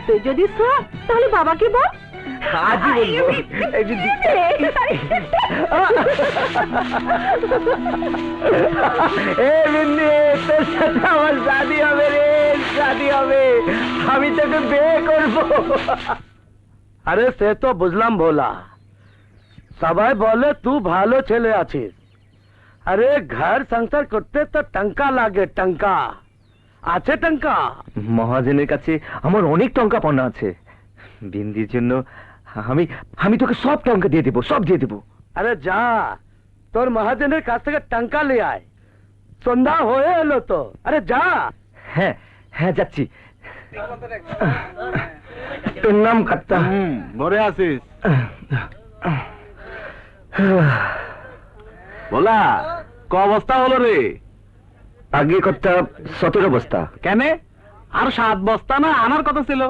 এতই যদি শখ তাহলে বাবাকে বল। আজই বলবো। তোর সাথে আমার শাদী হবে রে, শাদী হবে, আমি তোকে বিয়ে করবো। আরে সে তো বুঝলাম ভোলা, সবাই বলে তুই ভালো ছেলে আছিস। আরে ঘর সংসার করতে তো টঙ্কা লাগে, টঙ্কা আছে। টঙ্কা মহাজনের কাছে আমার অনেক টঙ্কা পাওনা আছে। বিন্দির জন্য আমি আমি তোকে সব টঙ্কা দিয়ে দেবো, সব দিয়ে দেবো। আরে যা, তোর মহাজনের কাছ থেকে টঙ্কা লে আয়, সন্ধ্যা হয়ে এলো তো। আরে যা। হ্যাঁ হ্যাঁ যাচ্ছি। তোর নাম কাত্তা? ঘরে আছিস? বলা ক অবস্থা হলো রে? আগে কর্তা 17 বস্তা। কেন? আর 7 বস্তা না আনার কথা ছিল?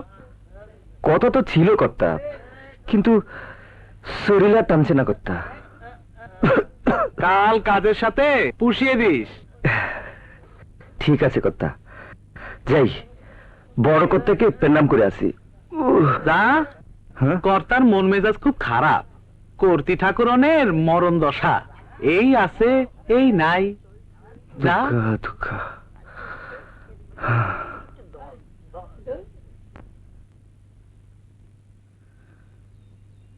কত তো ছিল কর্তা, কিন্তু শরীর আর টানছে না কর্তা। কাল কাজের সাথে পুষিয়ে দিস। ঠিক আছে কর্তা, যাই বড় কর্তাকে প্রণাম করে আসি। যা। হ্যাঁ? কর্তার মন মেজাজ খুব খারাপ। কর্তি ঠাকুরনের মরণ দশা, এই আছে এই নাই। যা। দুঃখ।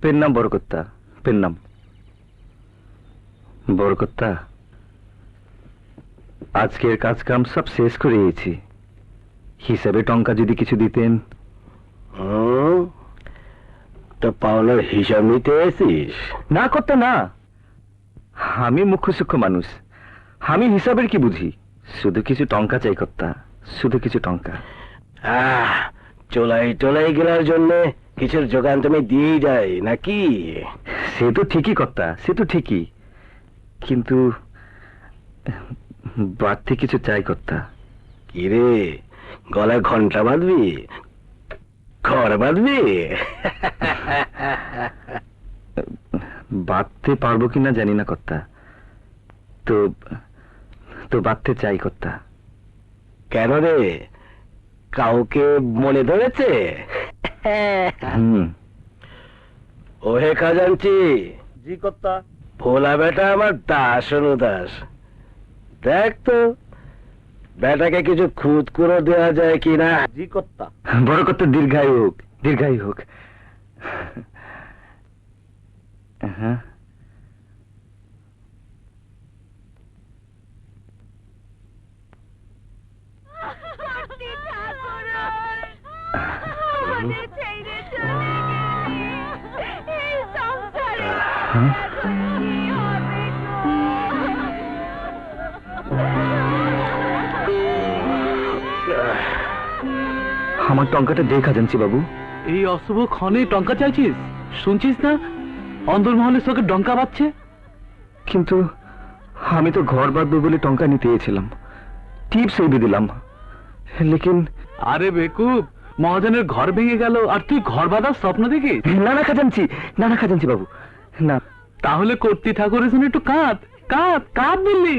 প্রণাম বড় কর্তা, প্রণাম। বড় কর্তা, আজকের কাজ কাম সব শেষ করে এসেছি। হিসাবে টঙ্কা যদি কিছু দিতেন। তো পাওনার হিসাব নিতে এসিস? না কর্তা না, আমি মুখ্য সূক্ষ্ম মানুষ, আমি হিসাবের কি বুঝি। শুধু কিছু টঙ্কা চাই কর্তা, শুধু কিছু টঙ্কা। চোলাই টোলাই গেলার জন্য কিছুর যোগান তুমি দিয়েই যায় নাকি? সে তো ঠিকই কর্তা, সে তো ঠিকই, কিন্তু বাড়তি কিছু চাই কর্তা। কি রে, গলায় ঘন্টা বাঁধবি, ঘর বাঁধবি? বাঁধতে পারবো কিনা জানি না কর্তা, তো তো বাঁধতে চাই কর্তা। কেন রে, কাউকে মনে ধরেছে? ওহে খাজাঞ্চি। জি কর্তা। ভোলা বেটা আমার দাস অনুদাস, দেখ তো বেটাকে কিছু খুদ করে দেওয়া যায় কিনা। জি কর্তা। বড় কর্তা দীর্ঘায়ু হোক, দীর্ঘায়ু হোক। হ্যাঁ, আমার টঙ্কাটা দেখা জানছি বাবু। এই অশুভ ক্ষণে টঙ্কা চাইছিস? শুনছিস না অন্দরমহলে চোখে ডঙ্কা বাজছে? কিন্তু আমি তো ঘর বাঁধবো বলে টঙ্কা নিতে এসেছিলাম, টিপস এই দিলাম, লেকিন। আরে বেকুব, মহাজনের ঘর ভেঙে গেল আর তুই ঘর বাঁধার স্বপ্ন দেখিস? না না খাজাঞ্চি, না না খাজাঞ্চি বাবু, না। তাহলে কর্তি ঠাকুরের জন্য একটু কাঁদ, কাঁদ, কাঁদ বললি।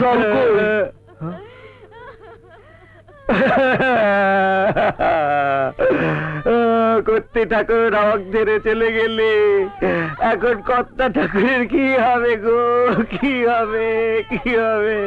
জল কই? কর্তি ঠাকুর আমাকে ছেড়ে চলে গেলে এখন কর্তা ঠাকুরের কি হবে গো, কি হবে, কি হবে?